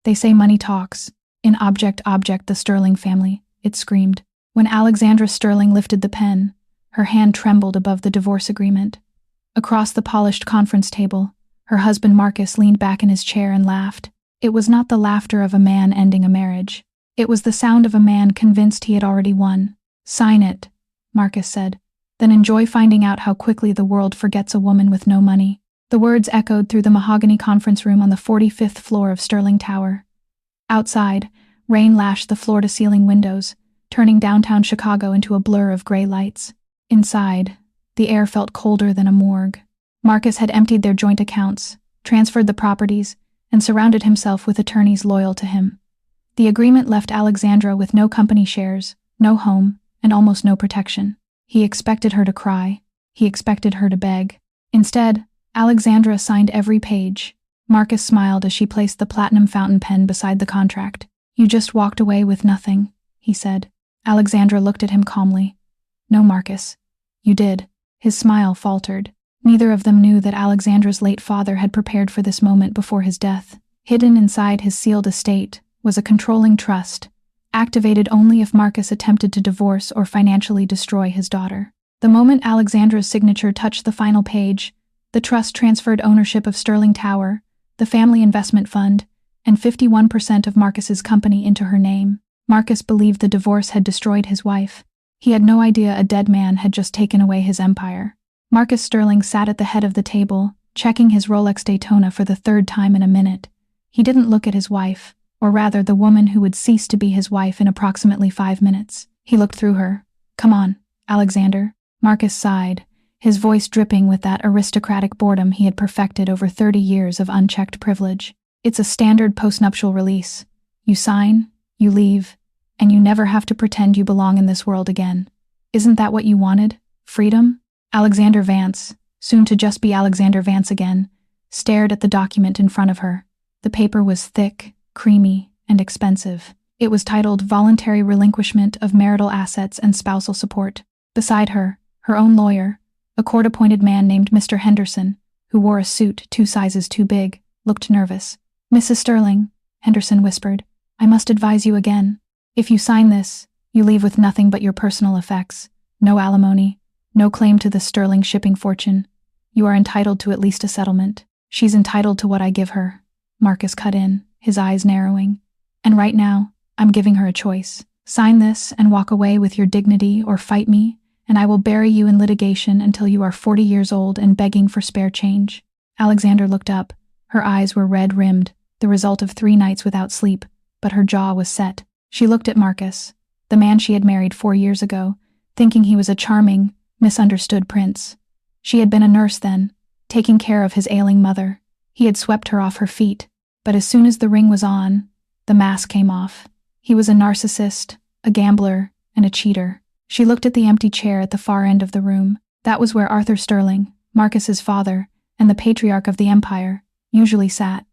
They say money talks. In object, the Sterling family, it screamed. When Alexandra Sterling lifted the pen, her hand trembled above the divorce agreement. Across the polished conference table, her husband Marcus leaned back in his chair and laughed. It was not the laughter of a man ending a marriage. It was the sound of a man convinced he had already won. "Sign it," Marcus said. "Then enjoy finding out how quickly the world forgets a woman with no money." The words echoed through the mahogany conference room on the 45th floor of Sterling Tower. Outside, rain lashed the floor-to-ceiling windows, turning downtown Chicago into a blur of gray lights. Inside, the air felt colder than a morgue. Marcus had emptied their joint accounts, transferred the properties, and surrounded himself with attorneys loyal to him. The agreement left Alexandra with no company shares, no home, and almost no protection. He expected her to cry. He expected her to beg. Instead, Alexandra signed every page. Marcus smiled as she placed the platinum fountain pen beside the contract. "You just walked away with nothing," he said. Alexandra looked at him calmly. "No, Marcus. You did." His smile faltered. Neither of them knew that Alexandra's late father had prepared for this moment before his death. Hidden inside his sealed estate was a controlling trust, activated only if Marcus attempted to divorce or financially destroy his daughter. The moment Alexandra's signature touched the final page, the trust transferred ownership of Sterling Tower, the family investment fund, and 51% of Marcus's company into her name. Marcus believed the divorce had destroyed his wife. He had no idea a dead man had just taken away his empire. Marcus Sterling sat at the head of the table, checking his Rolex Daytona for the third time in a minute. He didn't look at his wife, or rather the woman who would cease to be his wife in approximately 5 minutes. He looked through her. "Come on, Alexander." Marcus sighed, his voice dripping with that aristocratic boredom he had perfected over 30 years of unchecked privilege. "It's a standard postnuptial release. You sign, you leave, and you never have to pretend you belong in this world again. Isn't that what you wanted? Freedom?" Alexander Vance, soon to just be Alexander Vance again, stared at the document in front of her. The paper was thick, creamy, and expensive. It was titled Voluntary Relinquishment of Marital Assets and Spousal Support. Beside her, her own lawyer, a court-appointed man named Mr. Henderson, who wore a suit 2 sizes too big, looked nervous. "Mrs. Sterling," Henderson whispered, "I must advise you again. If you sign this, you leave with nothing but your personal effects. No alimony, no claim to the Sterling shipping fortune. You are entitled to at least a settlement." "She's entitled to what I give her," Marcus cut in, his eyes narrowing. "And right now, I'm giving her a choice. Sign this and walk away with your dignity, or fight me, and I will bury you in litigation until you are 40 years old and begging for spare change." Alexandra looked up. Her eyes were red-rimmed, the result of 3 nights without sleep, but her jaw was set. She looked at Marcus, the man she had married 4 years ago, thinking he was a charming, misunderstood prince. She had been a nurse then, taking care of his ailing mother. He had swept her off her feet, but as soon as the ring was on, the mask came off. He was a narcissist, a gambler, and a cheater. She looked at the empty chair at the far end of the room. That was where Arthur Sterling, Marcus's father, and the patriarch of the empire, usually sat.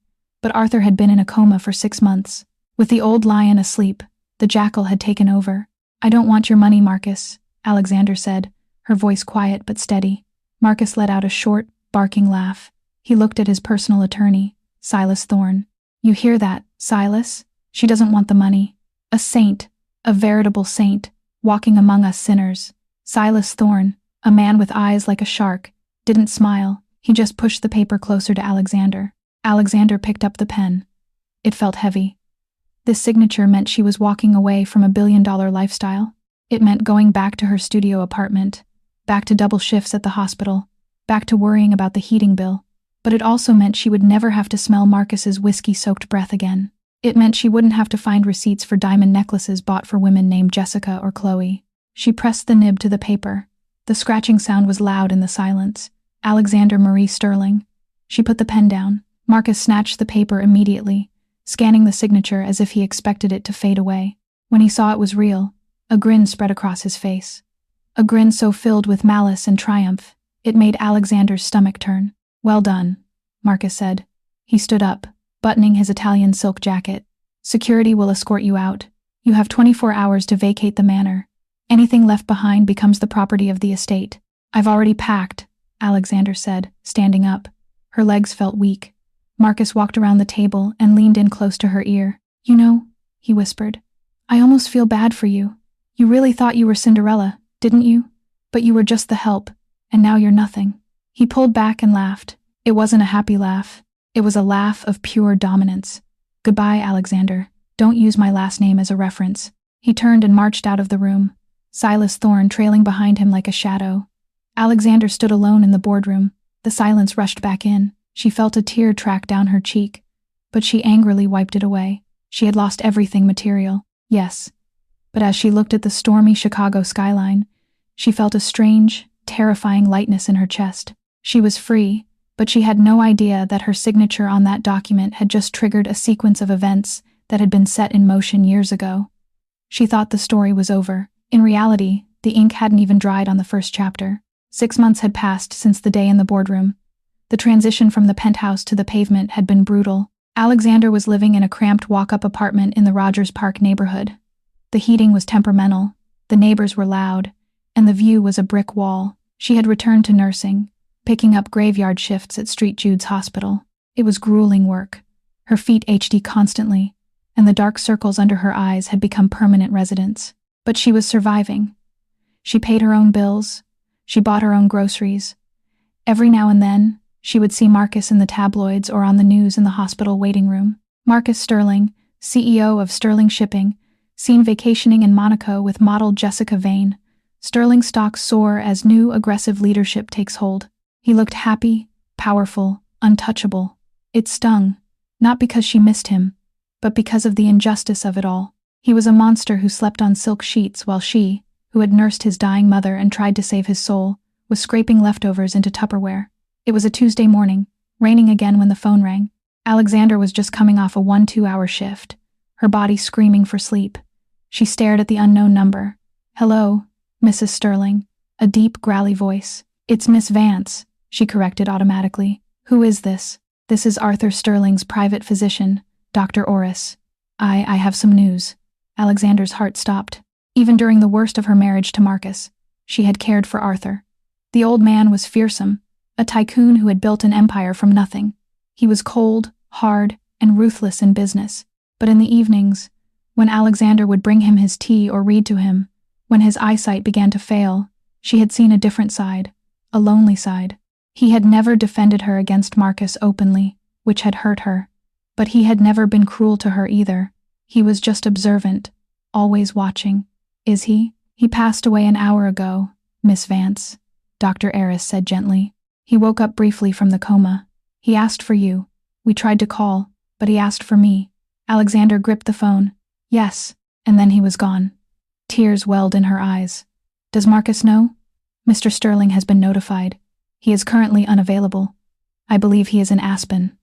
But Arthur had been in a coma for 6 months. With the old lion asleep, the jackal had taken over. "I don't want your money, Marcus," Alexander said, her voice quiet but steady. Marcus let out a short, barking laugh. He looked at his personal attorney, Silas Thorne. "You hear that, Silas? She doesn't want the money. A saint, a veritable saint, walking among us sinners." Silas Thorne, a man with eyes like a shark, didn't smile. He just pushed the paper closer to Alexander. Alexander picked up the pen. It felt heavy. This signature meant she was walking away from a billion-dollar lifestyle. It meant going back to her studio apartment, back to double shifts at the hospital, back to worrying about the heating bill. But it also meant she would never have to smell Marcus's whiskey-soaked breath again. It meant she wouldn't have to find receipts for diamond necklaces bought for women named Jessica or Chloe. She pressed the nib to the paper. The scratching sound was loud in the silence. Alexander Marie Sterling. She put the pen down. Marcus snatched the paper immediately, scanning the signature as if he expected it to fade away. When he saw it was real, a grin spread across his face. A grin so filled with malice and triumph, it made Alexander's stomach turn. "Well done," Marcus said. He stood up, buttoning his Italian silk jacket. "Security will escort you out. You have 24 hours to vacate the manor. Anything left behind becomes the property of the estate." "I've already packed," Alexander said, standing up. Her legs felt weak. Marcus walked around the table and leaned in close to her ear. "You know," he whispered, "I almost feel bad for you. You really thought you were Cinderella, didn't you? But you were just the help, and now you're nothing." He pulled back and laughed. It wasn't a happy laugh. It was a laugh of pure dominance. "Goodbye, Alexander. Don't use my last name as a reference." He turned and marched out of the room, Silas Thorne trailing behind him like a shadow. Alexander stood alone in the boardroom. The silence rushed back in. She felt a tear track down her cheek, but she angrily wiped it away. She had lost everything material, yes. But as she looked at the stormy Chicago skyline, she felt a strange, terrifying lightness in her chest. She was free, but she had no idea that her signature on that document had just triggered a sequence of events that had been set in motion years ago. She thought the story was over. In reality, the ink hadn't even dried on the first chapter. 6 months had passed since the day in the boardroom. The transition from the penthouse to the pavement had been brutal. Alexandra was living in a cramped walk-up apartment in the Rogers Park neighborhood. The heating was temperamental, the neighbors were loud, and the view was a brick wall. She had returned to nursing, picking up graveyard shifts at St. Jude's Hospital. It was grueling work. Her feet ached constantly, and the dark circles under her eyes had become permanent residents. But she was surviving. She paid her own bills. She bought her own groceries. Every now and then, she would see Marcus in the tabloids or on the news in the hospital waiting room. Marcus Sterling, CEO of Sterling Shipping, seen vacationing in Monaco with model Jessica Vane. Sterling stocks soar as new aggressive leadership takes hold. He looked happy, powerful, untouchable. It stung, not because she missed him, but because of the injustice of it all. He was a monster who slept on silk sheets while she, who had nursed his dying mother and tried to save his soul, was scraping leftovers into Tupperware. It was a Tuesday morning, raining again when the phone rang. Alexandra was just coming off a 1-2-hour shift, her body screaming for sleep. She stared at the unknown number. "Hello, Mrs. Sterling," a deep, growly voice. "It's Miss Vance," she corrected automatically. "Who is this?" "This is Arthur Sterling's private physician, Dr. Heiress. I have some news." Alexandra's heart stopped. Even during the worst of her marriage to Marcus, she had cared for Arthur. The old man was fearsome, a tycoon who had built an empire from nothing. He was cold, hard, and ruthless in business. But in the evenings, when Alexandra would bring him his tea or read to him, when his eyesight began to fail, she had seen a different side, a lonely side. He had never defended her against Marcus openly, which had hurt her. But he had never been cruel to her either. He was just observant, always watching. "Is he?" "He passed away an hour ago, Miss Vance," Dr. Heiress said gently. "He woke up briefly from the coma. He asked for you. We tried to call, but he asked for me." Alexandra gripped the phone. "Yes," and then he was gone. Tears welled in her eyes. "Does Marcus know?" "Mr. Sterling has been notified. He is currently unavailable. I believe he is in Aspen."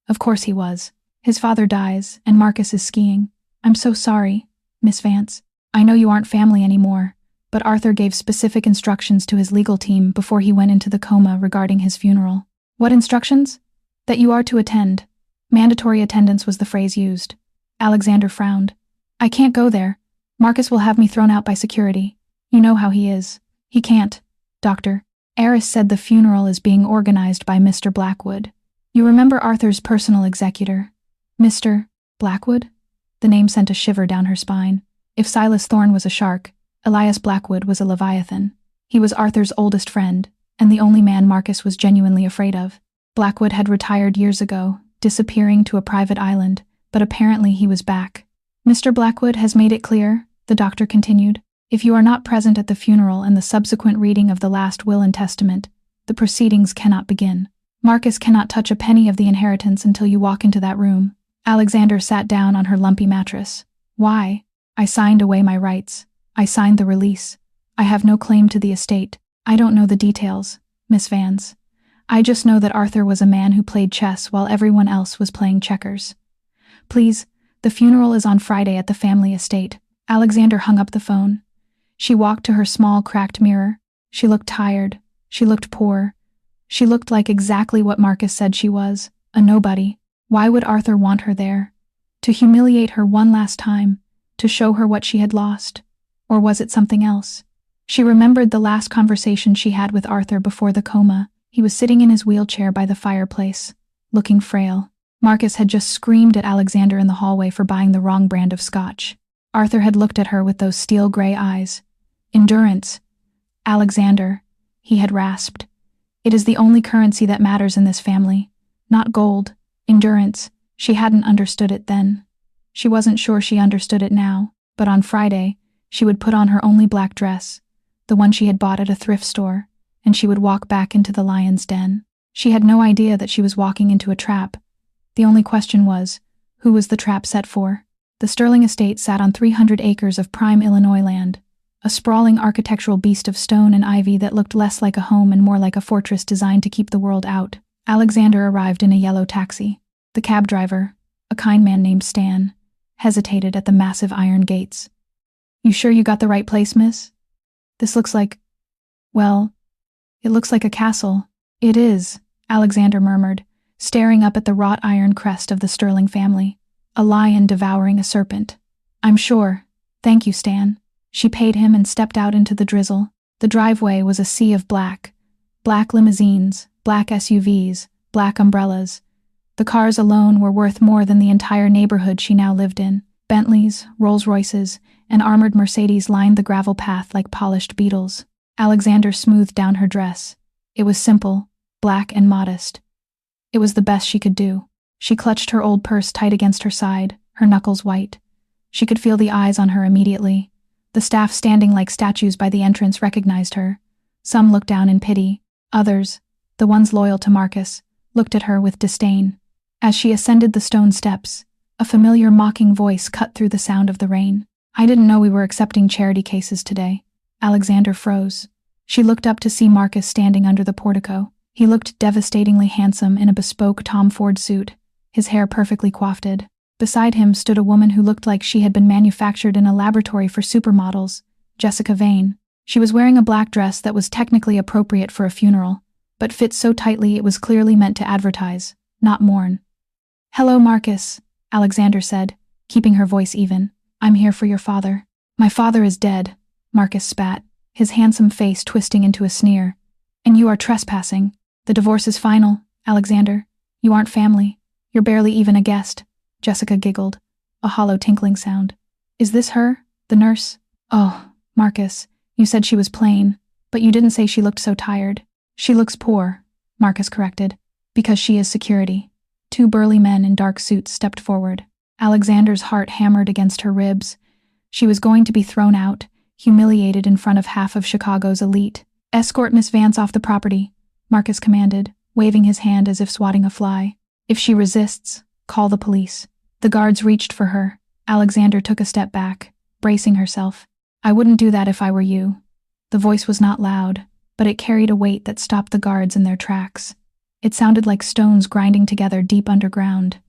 Of course he was. His father dies, and Marcus is skiing. "I'm so sorry, Miss Vance. I know you aren't family anymore, but Arthur gave specific instructions to his legal team before he went into the coma regarding his funeral." "What instructions?" "That you are to attend. Mandatory attendance was the phrase used." Alexander frowned. "I can't go there. Marcus will have me thrown out by security. You know how he is." "He can't, Doctor. Heiress said the funeral is being organized by Mr. Blackwood. You remember Arthur's personal executor, Mr. Blackwood?" The name sent a shiver down her spine. If Silas Thorne was a shark, Elias Blackwood was a leviathan. He was Arthur's oldest friend, and the only man Marcus was genuinely afraid of. Blackwood had retired years ago, disappearing to a private island, but apparently he was back. "Mr. Blackwood has made it clear," the doctor continued, "if you are not present at the funeral and the subsequent reading of the last will and testament, the proceedings cannot begin. Marcus cannot touch a penny of the inheritance until you walk into that room." Alexandra sat down on her lumpy mattress. "Why?" "I signed away my rights. I signed the release. I have no claim to the estate. I don't know the details, Miss Vance. I just know that Arthur was a man who played chess while everyone else was playing checkers. Please, the funeral is on Friday at the family estate." Alexandra hung up the phone. She walked to her small, cracked mirror. She looked tired. She looked poor. She looked like exactly what Marcus said she was, a nobody. Why would Arthur want her there? To humiliate her one last time, to show her what she had lost? Or was it something else? She remembered the last conversation she had with Arthur before the coma. He was sitting in his wheelchair by the fireplace, looking frail. Marcus had just screamed at Alexander in the hallway for buying the wrong brand of scotch. Arthur had looked at her with those steel gray eyes. Endurance. Alexander, he had rasped. It is the only currency that matters in this family. Not gold. Endurance. She hadn't understood it then. She wasn't sure she understood it now, but on Friday, she would put on her only black dress, the one she had bought at a thrift store, and she would walk back into the lion's den. She had no idea that she was walking into a trap. The only question was, who was the trap set for? The Sterling estate sat on 300 acres of prime Illinois land, a sprawling architectural beast of stone and ivy that looked less like a home and more like a fortress designed to keep the world out. Alexander arrived in a yellow taxi. The cab driver, a kind man named Stan, hesitated at the massive iron gates. "You sure you got the right place, miss? This looks like, well, it looks like a castle." "It is," Alexander murmured, staring up at the wrought iron crest of the Sterling family. A lion devouring a serpent. "I'm sure. Thank you, Stan." She paid him and stepped out into the drizzle. The driveway was a sea of black. Black limousines, black SUVs, black umbrellas. The cars alone were worth more than the entire neighborhood she now lived in. Bentleys, Rolls-Royces, and armored Mercedes lined the gravel path like polished beetles. Alexander smoothed down her dress. It was simple, black and modest. It was the best she could do. She clutched her old purse tight against her side, her knuckles white. She could feel the eyes on her immediately. The staff standing like statues by the entrance recognized her. Some looked down in pity. Others, the ones loyal to Marcus, looked at her with disdain. As she ascended the stone steps, a familiar mocking voice cut through the sound of the rain. "I didn't know we were accepting charity cases today." Alexander froze. She looked up to see Marcus standing under the portico. He looked devastatingly handsome in a bespoke Tom Ford suit, his hair perfectly coiffed. Beside him stood a woman who looked like she had been manufactured in a laboratory for supermodels, Jessica Vane. She was wearing a black dress that was technically appropriate for a funeral, but fit so tightly it was clearly meant to advertise, not mourn. "Hello, Marcus," Alexander said, keeping her voice even. "I'm here for your father." "My father is dead," Marcus spat, his handsome face twisting into a sneer. "And you are trespassing. The divorce is final, Alexander. You aren't family. You're barely even a guest." Jessica giggled, a hollow tinkling sound. "Is this her, the nurse?" "Oh, Marcus, you said she was plain, but you didn't say she looked so tired." "She looks poor," Marcus corrected, "because she is security." Two burly men in dark suits stepped forward. Alexander's heart hammered against her ribs. She was going to be thrown out, humiliated in front of half of Chicago's elite. "Escort Miss Vance off the property," Marcus commanded, waving his hand as if swatting a fly. "If she resists, call the police." The guards reached for her. Alexander took a step back, bracing herself. "I wouldn't do that if I were you." The voice was not loud, but it carried a weight that stopped the guards in their tracks. It sounded like stones grinding together deep underground.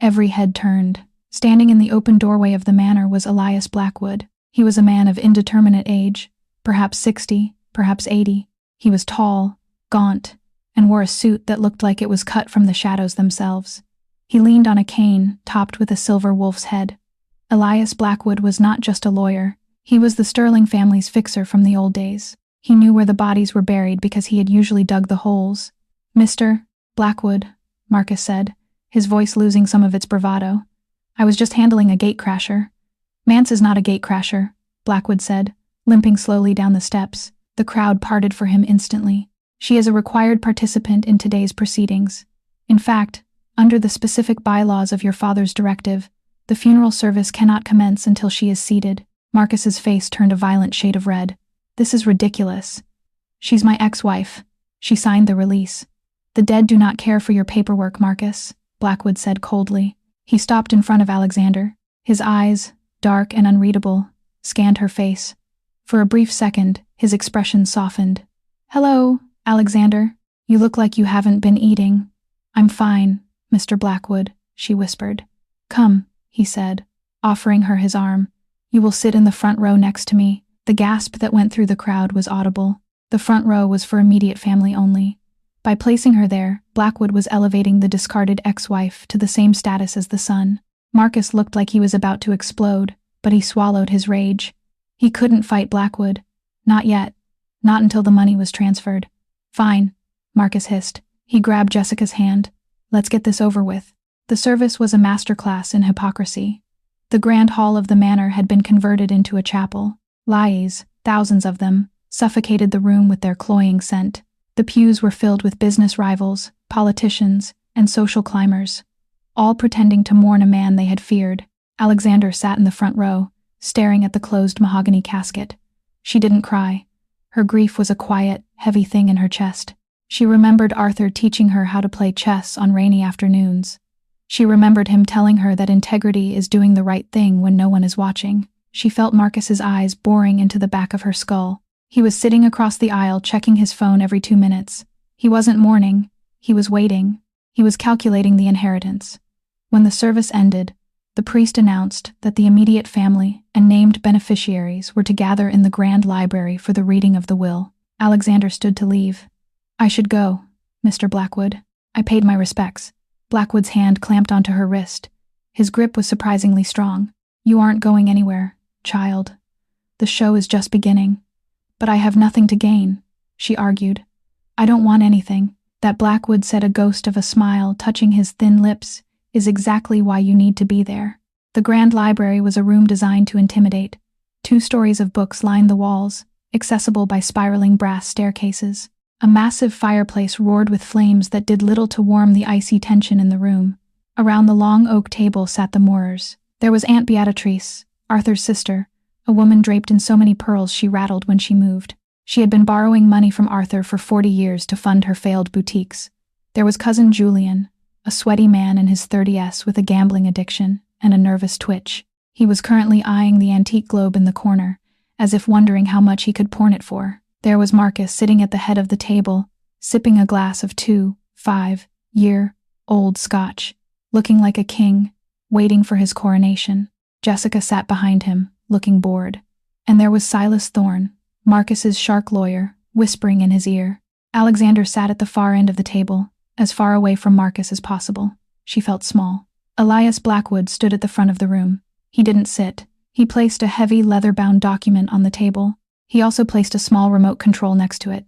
Every head turned. Standing in the open doorway of the manor was Elias Blackwood. He was a man of indeterminate age, perhaps 60, perhaps 80. He was tall, gaunt, and wore a suit that looked like it was cut from the shadows themselves. He leaned on a cane, topped with a silver wolf's head. Elias Blackwood was not just a lawyer. He was the Sterling family's fixer from the old days. He knew where the bodies were buried because he had usually dug the holes. "Mr. Blackwood," Marcus said, his voice losing some of its bravado. "I was just handling a gatecrasher." "Mance is not a gatecrasher," Blackwood said, limping slowly down the steps. The crowd parted for him instantly. "She is a required participant in today's proceedings. In fact, under the specific bylaws of your father's directive, the funeral service cannot commence until she is seated." Marcus's face turned a violent shade of red. "This is ridiculous." "She's my ex-wife." She signed the release. "The dead do not care for your paperwork, Marcus," Blackwood said coldly. He stopped in front of Alexander. His eyes, dark and unreadable, scanned her face. For a brief second, his expression softened. "Hello, Alexander. You look like you haven't been eating." "I'm fine, Mr. Blackwood," she whispered. "Come," he said, offering her his arm. "You will sit in the front row next to me." The gasp that went through the crowd was audible. The front row was for immediate family only. By placing her there, Blackwood was elevating the discarded ex-wife to the same status as the son. Marcus looked like he was about to explode, but he swallowed his rage. He couldn't fight Blackwood. Not yet. Not until the money was transferred. "Fine," Marcus hissed. He grabbed Jessica's hand. "Let's get this over with." The service was a masterclass in hypocrisy. The grand hall of the manor had been converted into a chapel. Lies, thousands of them, suffocated the room with their cloying scent. The pews were filled with business rivals, politicians, and social climbers, all pretending to mourn a man they had feared. Alexandra sat in the front row, staring at the closed mahogany casket. She didn't cry. Her grief was a quiet, heavy thing in her chest. She remembered Arthur teaching her how to play chess on rainy afternoons. She remembered him telling her that integrity is doing the right thing when no one is watching. She felt Marcus's eyes boring into the back of her skull. He was sitting across the aisle checking his phone every 2 minutes. He wasn't mourning. He was waiting. He was calculating the inheritance. When the service ended, the priest announced that the immediate family and named beneficiaries were to gather in the grand library for the reading of the will. Alexandra stood to leave. "I should go, Mr. Blackwood." "I paid my respects." Blackwood's hand clamped onto her wrist. His grip was surprisingly strong. "You aren't going anywhere, child. The show is just beginning." "But I have nothing to gain," she argued. "I don't want anything." That Blackwood said, a ghost of a smile touching his thin lips, is exactly why you need to be there. The grand library was a room designed to intimidate. 2 stories of books lined the walls, accessible by spiraling brass staircases. A massive fireplace roared with flames that did little to warm the icy tension in the room. Around the long oak table sat the mourers. There was Aunt Beatrice, Arthur's sister, a woman draped in so many pearls she rattled when she moved. She had been borrowing money from Arthur for 40 years to fund her failed boutiques. There was cousin Julian, a sweaty man in his 30s with a gambling addiction and a nervous twitch. He was currently eyeing the antique globe in the corner, as if wondering how much he could pawn it for. There was Marcus sitting at the head of the table, sipping a glass of 5-year-old scotch, looking like a king, waiting for his coronation. Jessica sat behind him, looking bored. And there was Silas Thorne, Marcus's shark lawyer, whispering in his ear. Alexandra sat at the far end of the table, as far away from Marcus as possible. She felt small. Elias Blackwood stood at the front of the room. He didn't sit. He placed a heavy leather-bound document on the table. He also placed a small remote control next to it.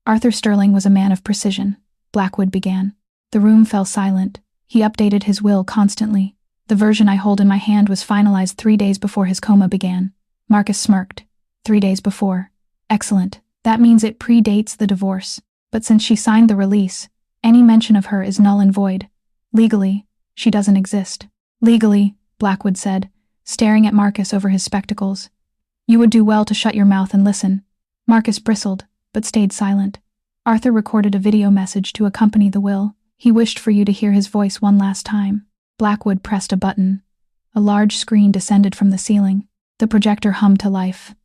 "Arthur Sterling was a man of precision," Blackwood began. The room fell silent. "He updated his will constantly. The version I hold in my hand was finalized 3 days before his coma began." Marcus smirked. 3 days before. Excellent. That means it predates the divorce. But since she signed the release, any mention of her is null and void. Legally, she doesn't exist. "Legally," Blackwood said, staring at Marcus over his spectacles. "You would do well to shut your mouth and listen." Marcus bristled, but stayed silent. "Arthur recorded a video message to accompany the will. He wished for you to hear his voice one last time." Blackwood pressed a button. A large screen descended from the ceiling. The projector hummed to life.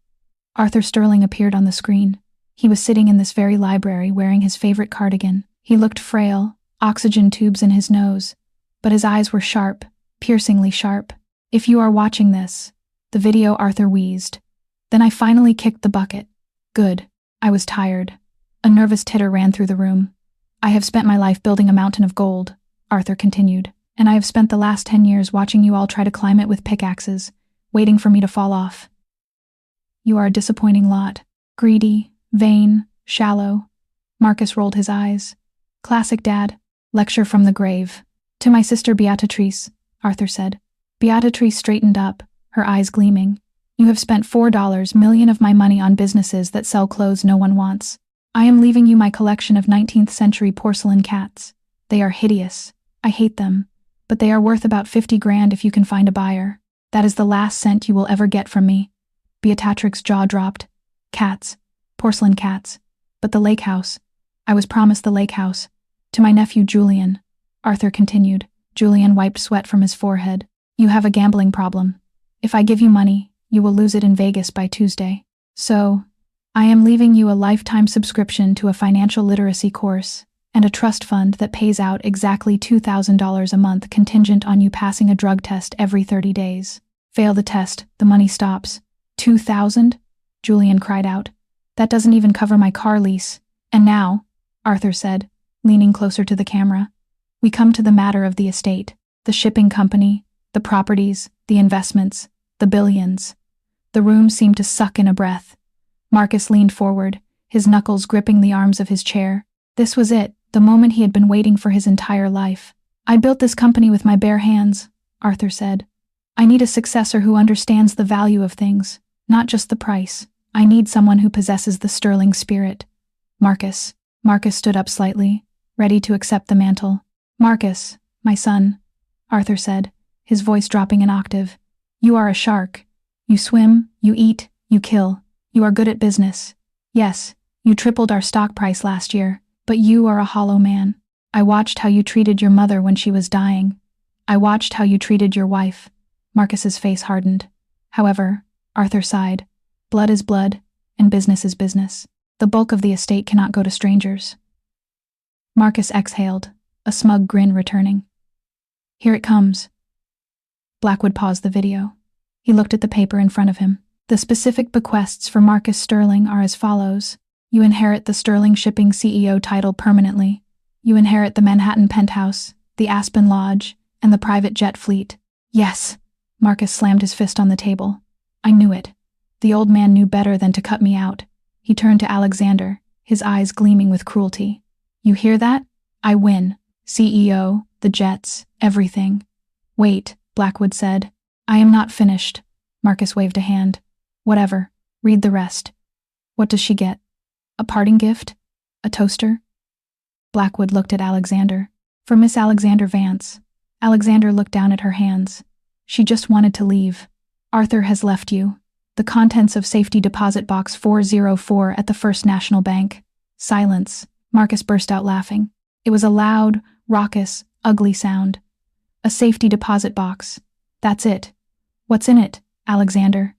Arthur Sterling appeared on the screen. He was sitting in this very library wearing his favorite cardigan. He looked frail, oxygen tubes in his nose, but his eyes were sharp, piercingly sharp. "If you are watching this," the video, Arthur wheezed. "Then I finally kicked the bucket. Good. I was tired." A nervous titter ran through the room. "I have spent my life building a mountain of gold," Arthur continued, "and I have spent the last 10 years watching you all try to climb it with pickaxes, waiting for me to fall off. You are a disappointing lot. Greedy, vain, shallow." Marcus rolled his eyes. "Classic dad. Lecture from the grave." "To my sister Beatrice," Arthur said. Beatrice straightened up, her eyes gleaming. "You have spent $4 million of my money on businesses that sell clothes no one wants. I am leaving you my collection of 19th century porcelain cats. They are hideous. I hate them. But they are worth about 50 grand if you can find a buyer. That is the last cent you will ever get from me." Beatrix's jaw dropped. "Cats. Porcelain cats. But the lake house. I was promised the lake house. To my nephew Julian," Arthur continued. Julian wiped sweat from his forehead. "You have a gambling problem. If I give you money, you will lose it in Vegas by Tuesday. So, I am leaving you a lifetime subscription to a financial literacy course and a trust fund that pays out exactly $2,000 a month contingent on you passing a drug test every 30 days. Fail the test, the money stops." "2,000? Julian cried out. "That doesn't even cover my car lease. And now," Arthur said, leaning closer to the camera, "we come to the matter of the estate, the shipping company, the properties, the investments, the billions." The room seemed to suck in a breath. Marcus leaned forward, his knuckles gripping the arms of his chair. This was it, the moment he had been waiting for his entire life. I built this company with my bare hands, Arthur said. I need a successor who understands the value of things, not just the price. I need someone who possesses the sterling spirit. Marcus. Marcus stood up slightly, ready to accept the mantle. Marcus, my son, Arthur said, his voice dropping an octave. You are a shark. You swim, you eat, you kill. You are good at business. Yes, you tripled our stock price last year, but you are a hollow man. I watched how you treated your mother when she was dying. I watched how you treated your wife. Marcus's face hardened. However, Arthur sighed. Blood is blood, and business is business. The bulk of the estate cannot go to strangers. Marcus exhaled, a smug grin returning. Here it comes. Blackwood paused the video. He looked at the paper in front of him. The specific bequests for Marcus Sterling are as follows. You inherit the Sterling Shipping CEO title permanently. You inherit the Manhattan penthouse, the Aspen Lodge, and the private jet fleet. Yes. Marcus slammed his fist on the table. I knew it. The old man knew better than to cut me out. He turned to Alexander, his eyes gleaming with cruelty. You hear that? I win. CEO, the jets, everything. Wait, Blackwood said. I am not finished. Marcus waved a hand. Whatever. Read the rest. What does she get? A parting gift? A toaster? Blackwood looked at Alexander. For Miss Alexander Vance. Alexander looked down at her hands. She just wanted to leave. Arthur has left you. The contents of safety deposit box 404 at the First National Bank. Silence. Marcus burst out laughing. It was a loud, raucous, ugly sound. A safety deposit box. That's it. What's in it, Alexander?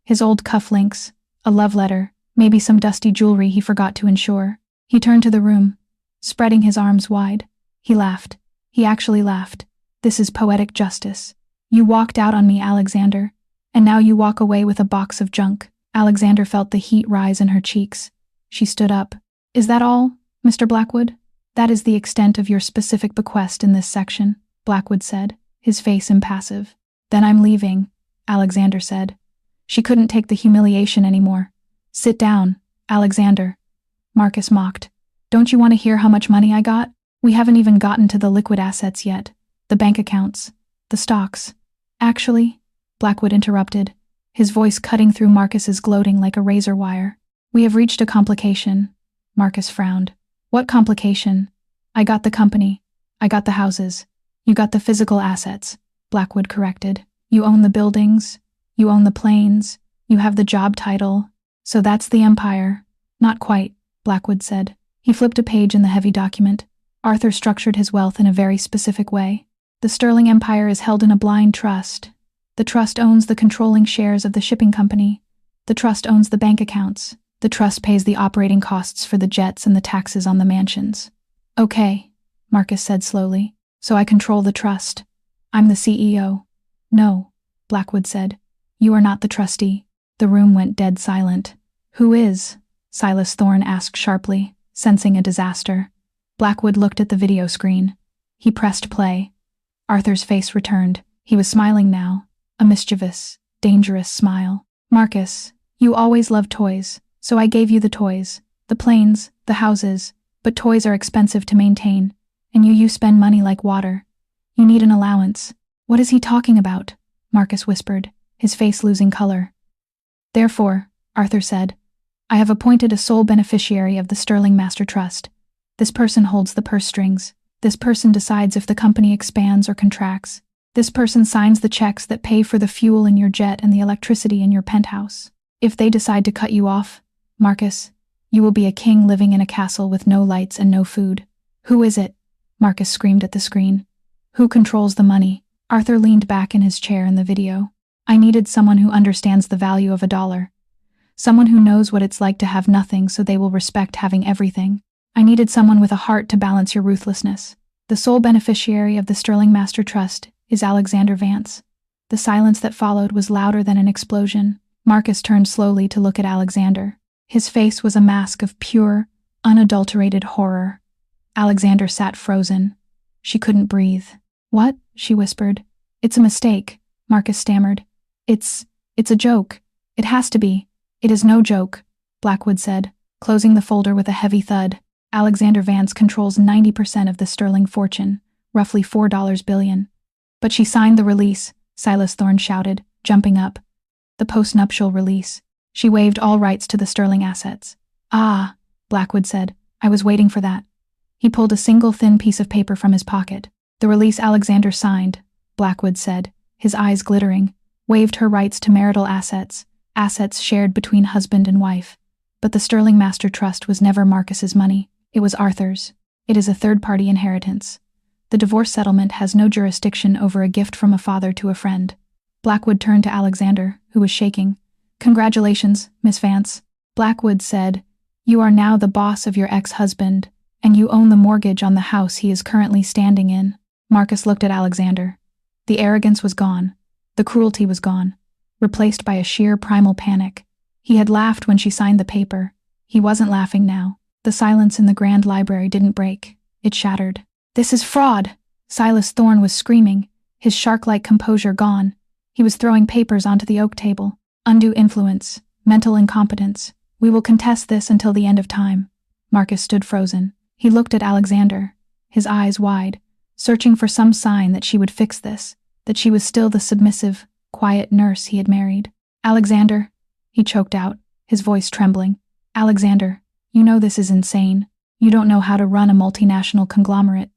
His old cufflinks, a love letter, maybe some dusty jewelry he forgot to insure. He turned to the room, spreading his arms wide. He laughed. He actually laughed. This is poetic justice. You walked out on me, Alexander, and now you walk away with a box of junk. Alexander felt the heat rise in her cheeks. She stood up. Is that all, Mr. Blackwood? That is the extent of your specific bequest in this section, Blackwood said, his face impassive. Then I'm leaving, Alexander said. She couldn't take the humiliation anymore. Sit down, Alexander. Marcus mocked. Don't you want to hear how much money I got? We haven't even gotten to the liquid assets yet. The bank accounts. The stocks. Actually, Blackwood interrupted, his voice cutting through Marcus's gloating like a razor wire. We have reached a complication. Marcus frowned. What complication? I got the company. I got the houses. You got the physical assets, Blackwood corrected. You own the buildings. You own the planes. You have the job title. So that's the empire. Not quite, Blackwood said. He flipped a page in the heavy document. Arthur structured his wealth in a very specific way. The Sterling Empire is held in a blind trust. The trust owns the controlling shares of the shipping company. The trust owns the bank accounts. The trust pays the operating costs for the jets and the taxes on the mansions. Okay, Marcus said slowly. So I control the trust. I'm the CEO. No, Blackwood said. You are not the trustee. The room went dead silent. Who is? Silas Thorne asked sharply, sensing a disaster. Blackwood looked at the video screen. He pressed play. Arthur's face returned. He was smiling now, a mischievous, dangerous smile. Marcus, you always loved toys, so I gave you the toys, the planes, the houses, but toys are expensive to maintain, and you spend money like water. You need an allowance. What is he talking about? Marcus whispered, his face losing color. Therefore, Arthur said, I have appointed a sole beneficiary of the Sterling Master Trust. This person holds the purse strings. This person decides if the company expands or contracts. This person signs the checks that pay for the fuel in your jet and the electricity in your penthouse. If they decide to cut you off, Marcus, you will be a king living in a castle with no lights and no food. Who is it? Marcus screamed at the screen. Who controls the money? Arthur leaned back in his chair in the video. I needed someone who understands the value of $1. Someone who knows what it's like to have nothing so they will respect having everything. I needed someone with a heart to balance your ruthlessness. The sole beneficiary of the Sterling Master Trust is Alexander Vance. The silence that followed was louder than an explosion. Marcus turned slowly to look at Alexander. His face was a mask of pure, unadulterated horror. Alexander sat frozen. She couldn't breathe. What? She whispered. It's a mistake, Marcus stammered. It's a joke. It has to be. It is no joke, Blackwood said, closing the folder with a heavy thud. Alexander Vance controls 90% of the Sterling fortune, roughly $4 billion. But she signed the release, Silas Thorne shouted, jumping up. The postnuptial release. She waived all rights to the sterling assets. Ah, Blackwood said. I was waiting for that. He pulled a single thin piece of paper from his pocket. The release Alexander signed, Blackwood said, his eyes glittering, waived her rights to marital assets, assets shared between husband and wife. But the Sterling Master Trust was never Marcus's money. It was Arthur's. It is a third-party inheritance. The divorce settlement has no jurisdiction over a gift from a father to a friend. Blackwood turned to Alexander, who was shaking. Congratulations, Miss Vance. Blackwood said, You are now the boss of your ex-husband, and you own the mortgage on the house he is currently standing in. Marcus looked at Alexander. The arrogance was gone. The cruelty was gone, replaced by a sheer primal panic. He had laughed when she signed the paper. He wasn't laughing now. The silence in the grand library didn't break. It shattered. This is fraud! Silas Thorne was screaming, his shark-like composure gone. He was throwing papers onto the oak table. Undue influence, mental incompetence. We will contest this until the end of time. Marcus stood frozen. He looked at Alexander, his eyes wide, searching for some sign that she would fix this, that she was still the submissive, quiet nurse he had married. Alexander, he choked out, his voice trembling. Alexander, you know this is insane. You don't know how to run a multinational conglomerate.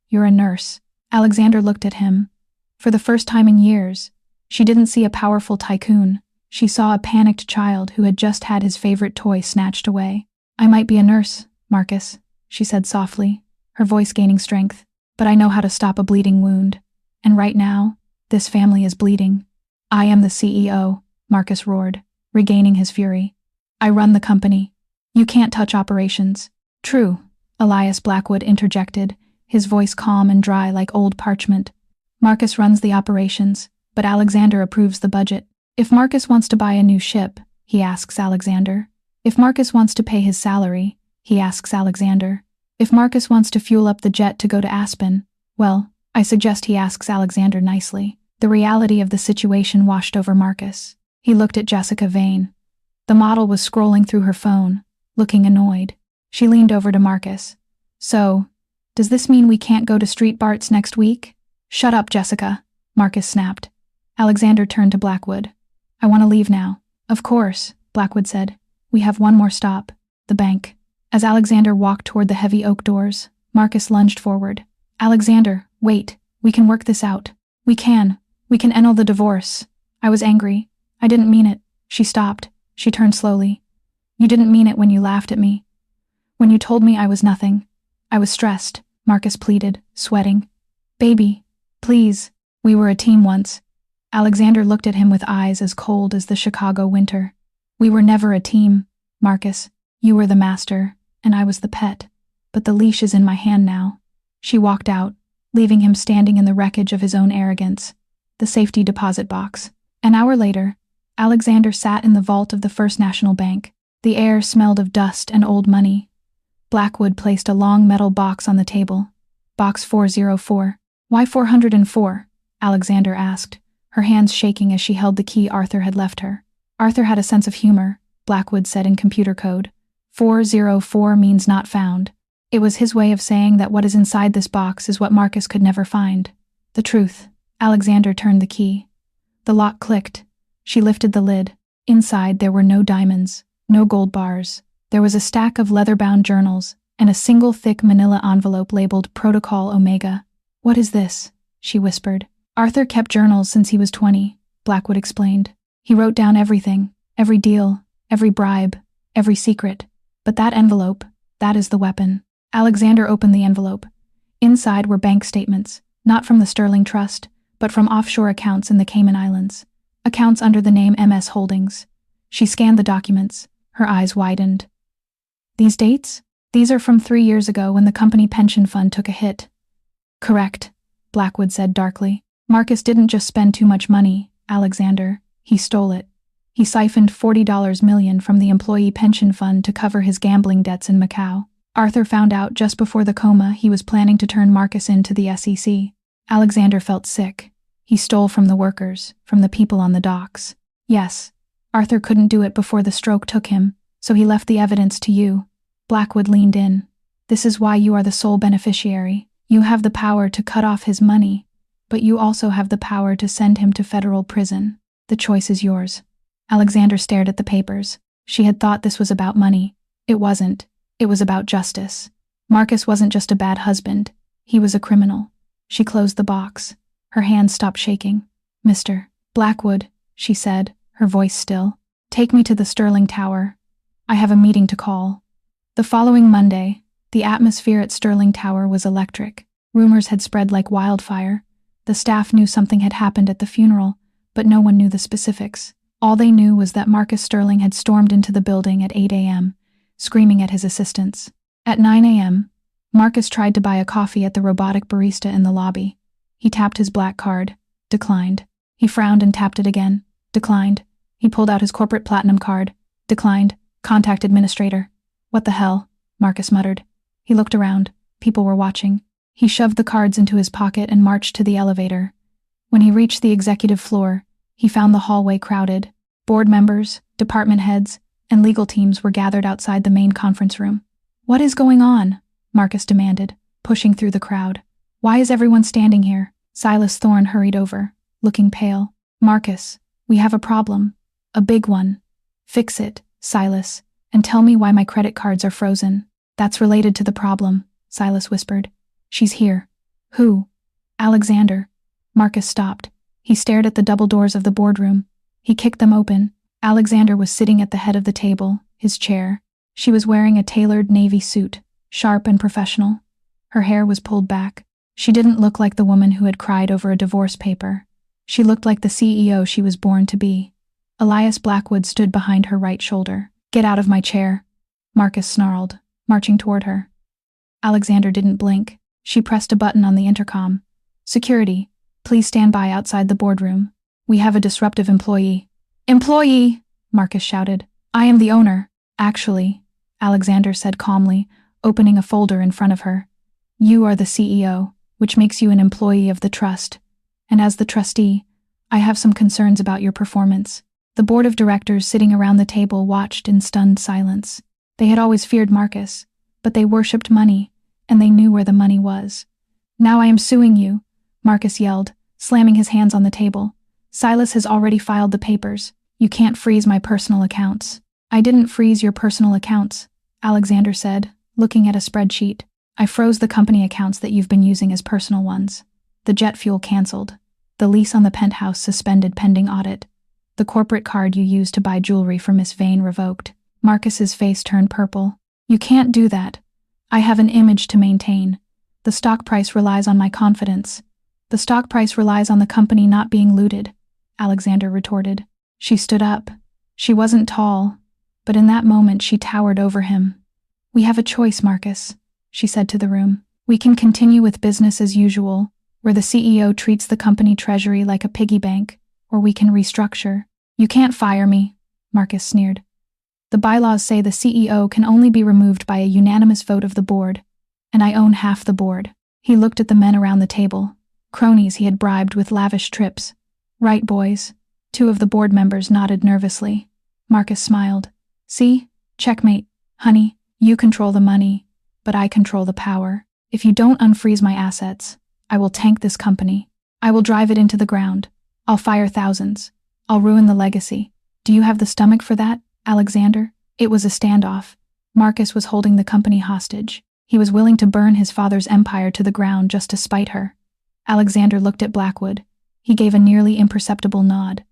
You're a nurse. Alexander looked at him. For the first time in years, she didn't see a powerful tycoon. She saw a panicked child who had just had his favorite toy snatched away. I might be a nurse, Marcus, she said softly, her voice gaining strength, but I know how to stop a bleeding wound. And right now, this family is bleeding. I am the CEO, Marcus roared, regaining his fury. I run the company. You can't touch operations. True, Elias Blackwood interjected, his voice calm and dry like old parchment. Marcus runs the operations, but Alexander approves the budget. If Marcus wants to buy a new ship, he asks Alexander. If Marcus wants to pay his salary, he asks Alexander. If Marcus wants to fuel up the jet to go to Aspen, well, I suggest he asks Alexander nicely. The reality of the situation washed over Marcus. He looked at Jessica Vane. The model was scrolling through her phone, looking annoyed. She leaned over to Marcus. So, does this mean we can't go to Street Bart's next week? Shut up, Jessica, Marcus snapped. Alexander turned to Blackwood. I want to leave now. Of course, Blackwood said. We have one more stop, the bank. As Alexander walked toward the heavy oak doors, Marcus lunged forward. Alexander, wait, we can work this out. We can annul the divorce. I was angry. I didn't mean it. She stopped. She turned slowly. You didn't mean it when you laughed at me. When you told me I was nothing. I was stressed, Marcus pleaded, sweating. Baby, please, we were a team once. Alexander looked at him with eyes as cold as the Chicago winter. We were never a team, Marcus. You were the master, and I was the pet. But the leash is in my hand now. She walked out, leaving him standing in the wreckage of his own arrogance. The safety deposit box. An hour later, Alexander sat in the vault of the First National Bank. The air smelled of dust and old money. Blackwood placed a long metal box on the table. Box 404. Why 404? Alexander asked, her hands shaking as she held the key Arthur had left her. Arthur had a sense of humor, Blackwood said in computer code. 404 means not found. It was his way of saying that what is inside this box is what Marcus could never find. The truth. Alexander turned the key. The lock clicked. She lifted the lid. Inside there were no diamonds, no gold bars. There was a stack of leather-bound journals and a single thick manila envelope labeled Protocol Omega. What is this? She whispered. Arthur kept journals since he was 20, Blackwood explained. He wrote down everything, every deal, every bribe, every secret. But that envelope, that is the weapon. Alexander opened the envelope. Inside were bank statements, not from the Sterling Trust, but from offshore accounts in the Cayman Islands. Accounts under the name MS Holdings. She scanned the documents, her eyes widened. These dates? These are from 3 years ago when the company pension fund took a hit. Correct, Blackwood said darkly. Marcus didn't just spend too much money, Alexander. He stole it. He siphoned $40 million from the employee pension fund to cover his gambling debts in Macau. Arthur found out just before the coma he was planning to turn Marcus into the SEC. Alexander felt sick. He stole from the workers, from the people on the docks. Yes, Arthur couldn't do it before the stroke took him, so he left the evidence to you. Blackwood leaned in. This is why you are the sole beneficiary. You have the power to cut off his money, but you also have the power to send him to federal prison. The choice is yours." Alexandra stared at the papers. She had thought this was about money. It wasn't. It was about justice. Marcus wasn't just a bad husband. He was a criminal. She closed the box. Her hands stopped shaking. "Mr. Blackwood," she said, her voice still. "Take me to the Sterling Tower. I have a meeting to call." The following Monday, the atmosphere at Sterling Tower was electric. Rumors had spread like wildfire. The staff knew something had happened at the funeral, but no one knew the specifics. All they knew was that Marcus Sterling had stormed into the building at 8 a.m., screaming at his assistants. At 9 a.m., Marcus tried to buy a coffee at the robotic barista in the lobby. He tapped his black card. Declined. He frowned and tapped it again. Declined. He pulled out his corporate platinum card. Declined. Contact administrator. "What the hell?" Marcus muttered. He looked around. People were watching. He shoved the cards into his pocket and marched to the elevator. When he reached the executive floor, he found the hallway crowded. Board members, department heads, and legal teams were gathered outside the main conference room. "What is going on?" Marcus demanded, pushing through the crowd. "Why is everyone standing here?" Silas Thorne hurried over, looking pale. "Marcus, we have a problem. A big one. Fix it, Silas, and tell me why my credit cards are frozen." "That's related to the problem," Silas whispered. "She's here." "Who?" "Alexander." Marcus stopped. He stared at the double doors of the boardroom. He kicked them open. Alexander was sitting at the head of the table, his chair. She was wearing a tailored navy suit, sharp and professional. Her hair was pulled back. She didn't look like the woman who had cried over a divorce paper. She looked like the CEO she was born to be. Elias Blackwood stood behind her right shoulder. "Get out of my chair," Marcus snarled, marching toward her. Alexander didn't blink. She pressed a button on the intercom. "Security, please stand by outside the boardroom. We have a disruptive employee." "Employee!" Marcus shouted. "I am the owner." "Actually," Alexander said calmly, opening a folder in front of her. "You are the CEO, which makes you an employee of the trust. And as the trustee, I have some concerns about your performance." The board of directors sitting around the table watched in stunned silence. They had always feared Marcus, but they worshipped money, and they knew where the money was. "Now I am suing you," Marcus yelled, slamming his hands on the table. "Silas has already filed the papers. You can't freeze my personal accounts." "I didn't freeze your personal accounts," Alexander said, looking at a spreadsheet. "I froze the company accounts that you've been using as personal ones. The jet fuel canceled. The lease on the penthouse suspended pending audit. The corporate card you used to buy jewelry for Miss Vane revoked." Marcus's face turned purple. "You can't do that. I have an image to maintain. The stock price relies on my confidence." "The stock price relies on the company not being looted," Alexander retorted. She stood up. She wasn't tall, but in that moment she towered over him. "We have a choice, Marcus," she said to the room. "We can continue with business as usual, where the CEO treats the company treasury like a piggy bank, or we can restructure." "You can't fire me," Marcus sneered. "The bylaws say the CEO can only be removed by a unanimous vote of the board, and I own half the board." He looked at the men around the table, cronies he had bribed with lavish trips. "Right, boys." Two of the board members nodded nervously. Marcus smiled. "See? Checkmate, honey. You control the money, but I control the power. If you don't unfreeze my assets, I will tank this company. I will drive it into the ground. I'll fire thousands. I'll ruin the legacy. Do you have the stomach for that, Alexander?" It was a standoff. Marcus was holding the company hostage. He was willing to burn his father's empire to the ground just to spite her. Alexander looked at Blackwood. He gave a nearly imperceptible nod.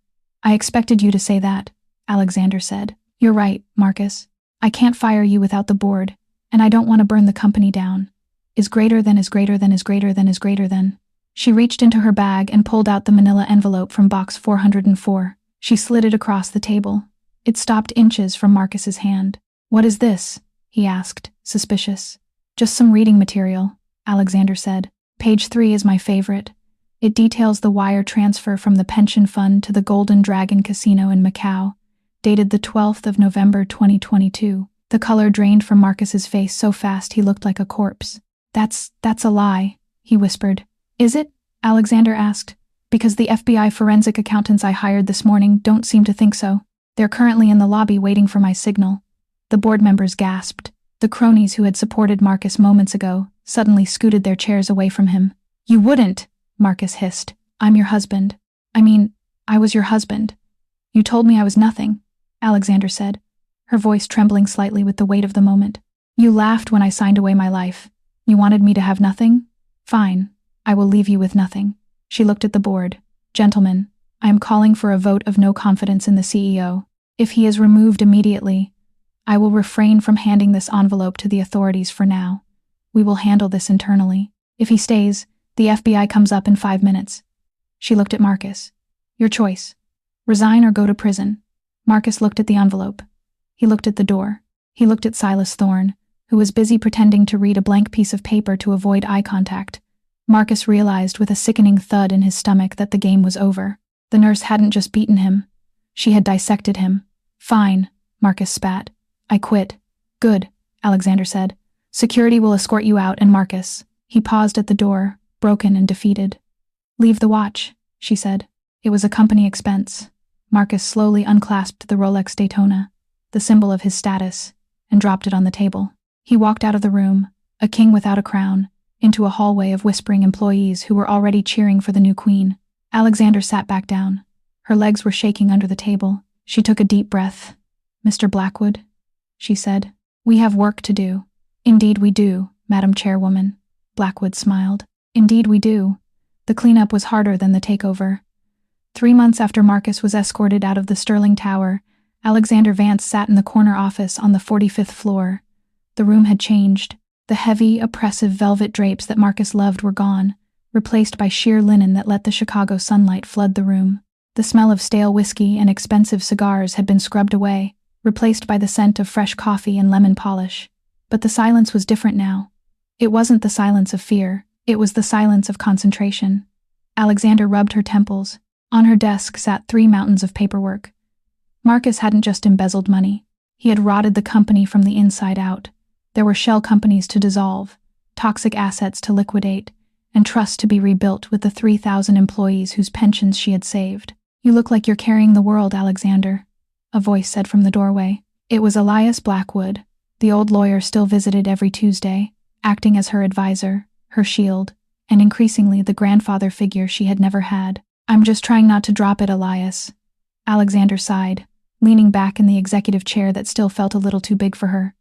"I expected you to say that," Alexander said. "You're right, Marcus. I can't fire you without the board, and I don't want to burn the company down. Is greater than is greater than is greater than is greater than." She reached into her bag and pulled out the manila envelope from box 404. She slid it across the table. It stopped inches from Marcus's hand. "What is this?" he asked, suspicious. "Just some reading material," Alexander said. "Page 3 is my favorite. It details the wire transfer from the pension fund to the Golden Dragon Casino in Macau, dated the 12th of November 2022. The color drained from Marcus's face so fast he looked like a corpse. That's a lie," he whispered. "Is it?" Alexander asked. "Because the FBI forensic accountants I hired this morning don't seem to think so. They're currently in the lobby waiting for my signal." The board members gasped. The cronies who had supported Marcus moments ago, suddenly scooted their chairs away from him. "You wouldn't," Marcus hissed. "I'm your husband. I was your husband." "You told me I was nothing," Alexandra said, her voice trembling slightly with the weight of the moment. "You laughed when I signed away my life. You wanted me to have nothing? Fine, I will leave you with nothing." She looked at the board. "Gentlemen, I am calling for a vote of no confidence in the CEO. If he is removed immediately, I will refrain from handing this envelope to the authorities for now. We will handle this internally. If he stays, the FBI comes up in 5 minutes." She looked at Marcus. "Your choice. Resign or go to prison." Marcus looked at the envelope. He looked at the door. He looked at Silas Thorne, who was busy pretending to read a blank piece of paper to avoid eye contact. Marcus realized with a sickening thud in his stomach that the game was over. The nurse hadn't just beaten him. She had dissected him. "Fine," Marcus spat. "I quit." "Good," Alexandra said. "Security will escort you out and Marcus." He paused at the door, broken and defeated. "Leave the watch," she said. "It was a company expense." Marcus slowly unclasped the Rolex Daytona, the symbol of his status, and dropped it on the table. He walked out of the room, a king without a crown, into a hallway of whispering employees who were already cheering for the new queen. Alexandra sat back down. Her legs were shaking under the table. She took a deep breath. "Mr. Blackwood," she said, "we have work to do." "Indeed we do, Madam Chairwoman," Blackwood smiled. "Indeed we do. The cleanup was harder than the takeover." 3 months after Marcus was escorted out of the Sterling Tower, Alexander Vance sat in the corner office on the 45th floor. The room had changed. The heavy, oppressive velvet drapes that Marcus loved were gone, replaced by sheer linen that let the Chicago sunlight flood the room. The smell of stale whiskey and expensive cigars had been scrubbed away, replaced by the scent of fresh coffee and lemon polish. But the silence was different now. It wasn't the silence of fear, it was the silence of concentration. Alexandra rubbed her temples. On her desk sat 3 mountains of paperwork. Marcus hadn't just embezzled money. He had rotted the company from the inside out. There were shell companies to dissolve, toxic assets to liquidate, and trust to be rebuilt with the 3,000 employees whose pensions she had saved. "You look like you're carrying the world, Alexander," a voice said from the doorway. It was Elias Blackwood. The old lawyer still visited every Tuesday, acting as her advisor, her shield, and increasingly the grandfather figure she had never had. "I'm just trying not to drop it, Elias." Alexander sighed, leaning back in the executive chair that still felt a little too big for her.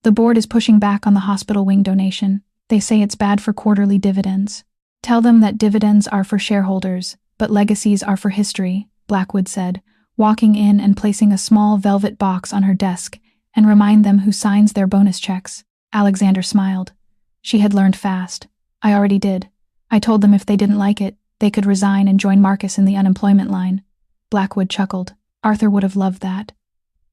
"The board is pushing back on the hospital wing donation. They say it's bad for quarterly dividends." "Tell them that dividends are for shareholders, but legacies are for history," Blackwood said, walking in and placing a small velvet box on her desk, "and remind them who signs their bonus checks." Alexander smiled. She had learned fast. "I already did. I told them if they didn't like it, they could resign and join Marcus in the unemployment line." Blackwood chuckled. "Arthur would have loved that."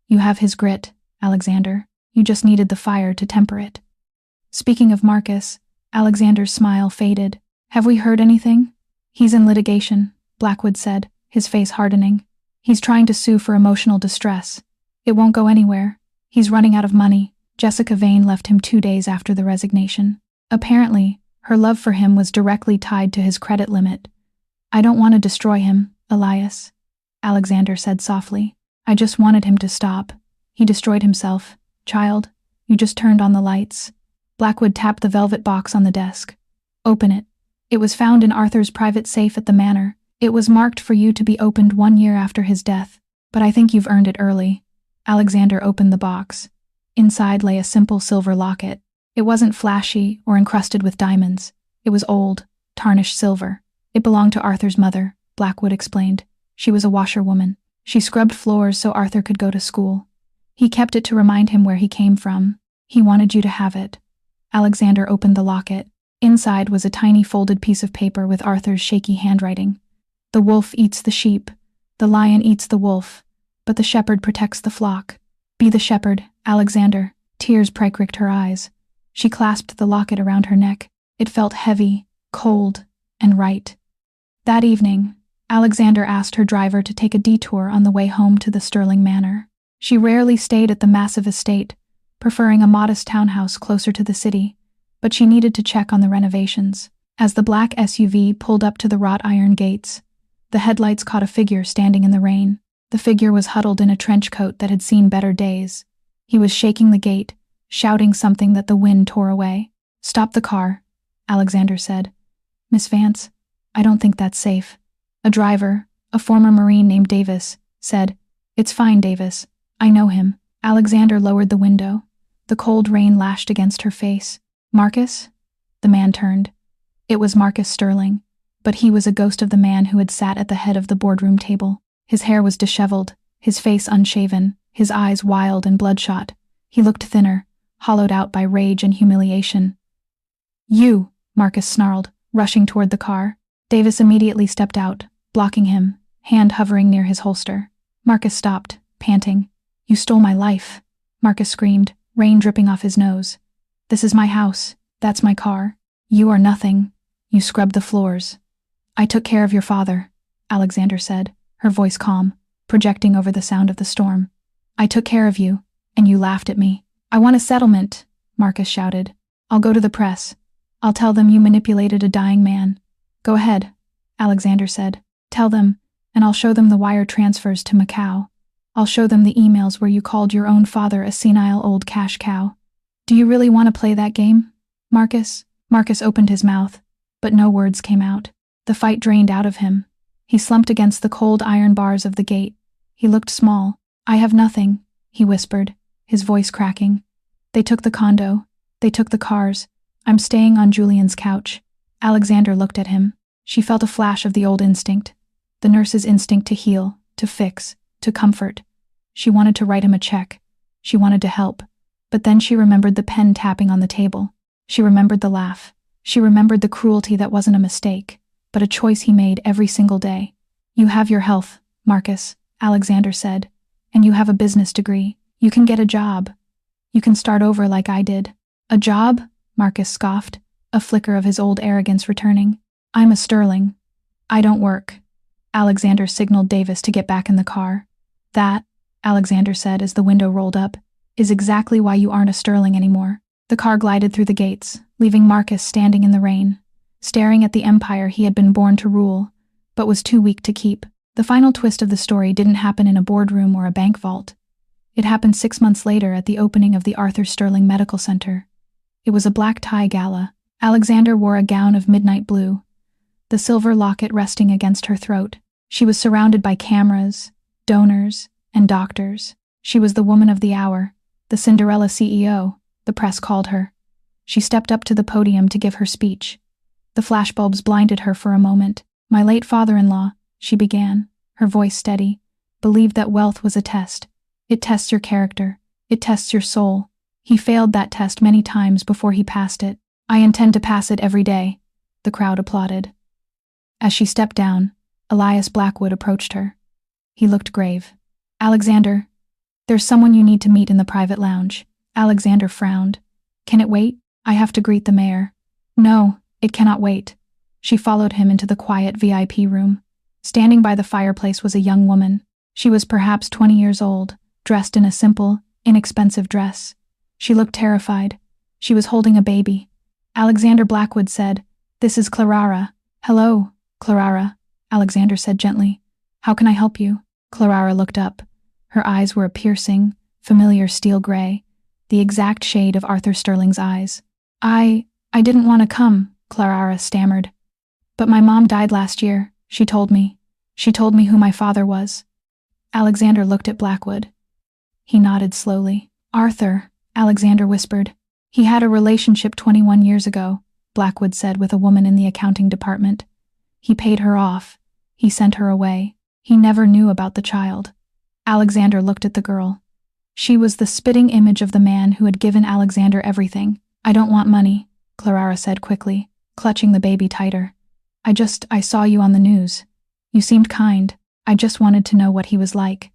"You have his grit, Alexander. You just needed the fire to temper it." Speaking of Marcus, Alexander's smile faded. "Have we heard anything?" "He's in litigation," Blackwood said, his face hardening. "He's trying to sue for emotional distress. It won't go anywhere. He's running out of money. Jessica Vane left him 2 days after the resignation. Apparently, her love for him was directly tied to his credit limit. "I don't want to destroy him, Elias," Alexander said softly. "I just wanted him to stop. He destroyed himself. Child, you just turned on the lights." Blackwood tapped the velvet box on the desk. "Open it. It was found in Arthur's private safe at the manor. It was marked for you to be opened 1 year after his death, but I think you've earned it early." Alexander opened the box. Inside lay a simple silver locket. It wasn't flashy or encrusted with diamonds. It was old, tarnished silver. "It belonged to Arthur's mother," Blackwood explained. "She was a washerwoman. She scrubbed floors so Arthur could go to school. He kept it to remind him where he came from. He wanted you to have it." Alexander opened the locket. Inside was a tiny folded piece of paper with Arthur's shaky handwriting. "The wolf eats the sheep. The lion eats the wolf. But the shepherd protects the flock. Be the shepherd, Alexander." Tears pricked her eyes. She clasped the locket around her neck. It felt heavy, cold, and right. That evening, Alexander asked her driver to take a detour on the way home to the Sterling Manor. She rarely stayed at the massive estate, preferring a modest townhouse closer to the city, but she needed to check on the renovations. As the black SUV pulled up to the wrought iron gates, the headlights caught a figure standing in the rain. The figure was huddled in a trench coat that had seen better days. He was shaking the gate, shouting something that the wind tore away. Stop the car, Alexandra said. Miss Vance, I don't think that's safe. A driver, a former Marine named Davis, said, It's fine, Davis. I know him. Alexandra lowered the window. The cold rain lashed against her face. Marcus? The man turned. It was Marcus Sterling, but he was a ghost of the man who had sat at the head of the boardroom table. His hair was disheveled, his face unshaven, his eyes wild and bloodshot. He looked thinner, hollowed out by rage and humiliation. You, Marcus snarled, rushing toward the car. Davis immediately stepped out, blocking him, hand hovering near his holster. Marcus stopped, panting. You stole my life, Marcus screamed, rain dripping off his nose. This is my house. That's my car. You are nothing. You scrubbed the floors. I took care of your father, Alexandra said, her voice calm, projecting over the sound of the storm. I took care of you, and you laughed at me. I want a settlement, Marcus shouted. I'll go to the press. I'll tell them you manipulated a dying man. Go ahead, Alexandra said. Tell them, and I'll show them the wire transfers to Macau. I'll show them the emails where you called your own father a senile old cash cow. Do you really want to play that game, Marcus? Marcus opened his mouth, but no words came out. The fight drained out of him. He slumped against the cold iron bars of the gate. He looked small. I have nothing, he whispered, his voice cracking. They took the condo. They took the cars. I'm staying on Julian's couch. Alexandra looked at him. She felt a flash of the old instinct. The nurse's instinct to heal, to fix, to comfort. She wanted to write him a check. She wanted to help. But then she remembered the pen tapping on the table. She remembered the laugh. She remembered the cruelty that wasn't a mistake, but a choice he made every single day. You have your health, Marcus, Alexandra said, and you have a business degree. You can get a job. You can start over like I did. A job? Marcus scoffed, a flicker of his old arrogance returning. I'm a Sterling. I don't work. Alexandra signaled Davis to get back in the car. That, Alexandra said as the window rolled up, is exactly why you aren't a Sterling anymore. The car glided through the gates, leaving Marcus standing in the rain, staring at the empire he had been born to rule, but was too weak to keep. The final twist of the story didn't happen in a boardroom or a bank vault. It happened 6 months later at the opening of the Arthur Sterling Medical Center. It was a black tie gala. Alexandra wore a gown of midnight blue, the silver locket resting against her throat. She was surrounded by cameras, donors, and doctors. She was the woman of the hour, the Cinderella CEO, the press called her. She stepped up to the podium to give her speech. The flashbulbs blinded her for a moment. My late father-in-law, she began, her voice steady, believed that wealth was a test. It tests your character. It tests your soul. He failed that test many times before he passed it. I intend to pass it every day, the crowd applauded. As she stepped down, Elias Blackwood approached her. He looked grave. Alexander, there's someone you need to meet in the private lounge. Alexander frowned. Can it wait? I have to greet the mayor. No, it cannot wait. She followed him into the quiet VIP room. Standing by the fireplace was a young woman. She was perhaps 20 years old, dressed in a simple, inexpensive dress. She looked terrified. She was holding a baby. Alexander Blackwood said, This is Clara. Hello, Clara, Alexander said gently. How can I help you? Clara looked up. Her eyes were a piercing, familiar steel gray, the exact shade of Arthur Sterling's eyes. I didn't want to come, Clara stammered. But my mom died last year, she told me. She told me who my father was. Alexander looked at Blackwood. He nodded slowly. Arthur, Alexander whispered. He had a relationship 21 years ago, Blackwood said with a woman in the accounting department. He paid her off. He sent her away. He never knew about the child. Alexander looked at the girl. She was the spitting image of the man who had given Alexander everything. I don't want money, Clara said quickly, clutching the baby tighter. I saw you on the news. You seemed kind. I just wanted to know what he was like.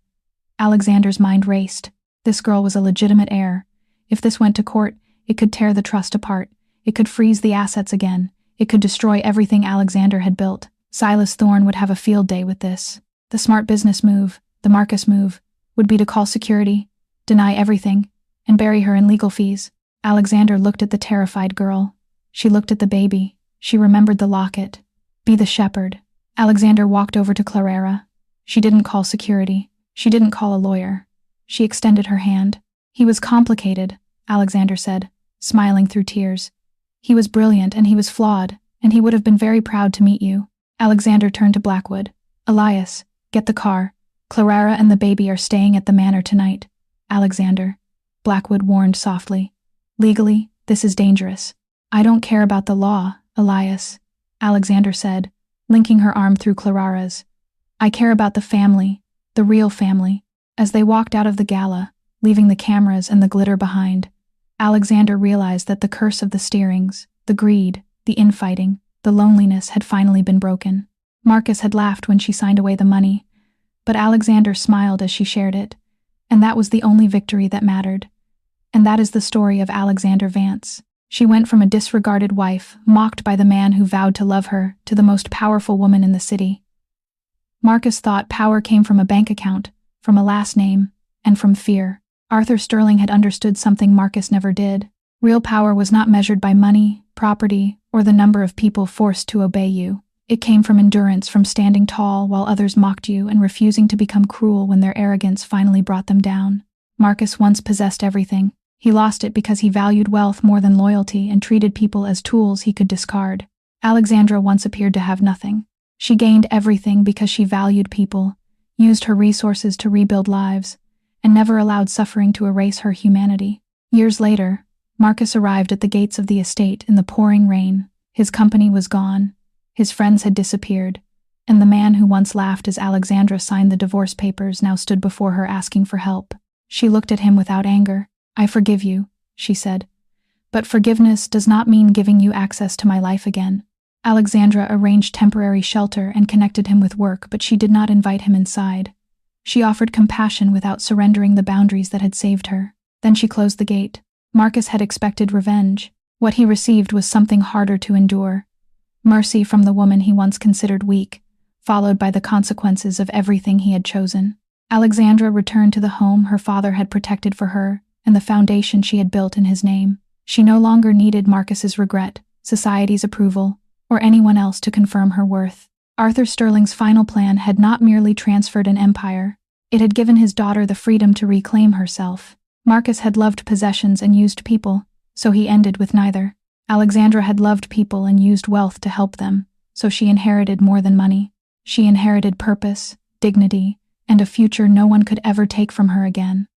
Alexander's mind raced. This girl was a legitimate heir. If this went to court, it could tear the trust apart. It could freeze the assets again. It could destroy everything Alexander had built. Silas Thorne would have a field day with this. The smart business move, the Marcus move, would be to call security, deny everything, and bury her in legal fees. Alexander looked at the terrified girl. She looked at the baby. She remembered the locket. Be the shepherd. Alexander walked over to Clara. She didn't call security. She didn't call a lawyer. She extended her hand. He was complicated, Alexander said, smiling through tears. He was brilliant and he was flawed, and he would have been very proud to meet you. Alexander turned to Blackwood. Elias, get the car. Clara and the baby are staying at the manor tonight. Alexander, Blackwood warned softly. Legally, this is dangerous. I don't care about the law, Elias, Alexander said, linking her arm through Clara's. I care about the family, the real family. As they walked out of the gala, leaving the cameras and the glitter behind, Alexander realized that the curse of the steerings, the greed, the infighting, the loneliness had finally been broken. Marcus had laughed when she signed away the money, but Alexander smiled as she shared it, and that was the only victory that mattered. And that is the story of Alexander Vance. She went from a disregarded wife, mocked by the man who vowed to love her, to the most powerful woman in the city. Marcus thought power came from a bank account, from a last name, and from fear. Arthur Sterling had understood something Marcus never did. Real power was not measured by money, property, or the number of people forced to obey you. It came from endurance, from standing tall while others mocked you and refusing to become cruel when their arrogance finally brought them down. Marcus once possessed everything. He lost it because he valued wealth more than loyalty and treated people as tools he could discard. Alexandra once appeared to have nothing. She gained everything because she valued people, used her resources to rebuild lives, and never allowed suffering to erase her humanity. Years later, Marcus arrived at the gates of the estate in the pouring rain. His company was gone, his friends had disappeared, and the man who once laughed as Alexandra signed the divorce papers now stood before her asking for help. She looked at him without anger. I forgive you, she said. But forgiveness does not mean giving you access to my life again. Alexandra arranged temporary shelter and connected him with work, but she did not invite him inside. She offered compassion without surrendering the boundaries that had saved her. Then she closed the gate. Marcus had expected revenge. What he received was something harder to endure. Mercy from the woman he once considered weak, followed by the consequences of everything he had chosen. Alexandra returned to the home her father had protected for her and the foundation she had built in his name. She no longer needed Marcus's regret, society's approval, or anyone else to confirm her worth. Arthur Sterling's final plan had not merely transferred an empire, it had given his daughter the freedom to reclaim herself. Marcus had loved possessions and used people, so he ended with neither. Alexandra had loved people and used wealth to help them, so she inherited more than money. She inherited purpose, dignity, and a future no one could ever take from her again.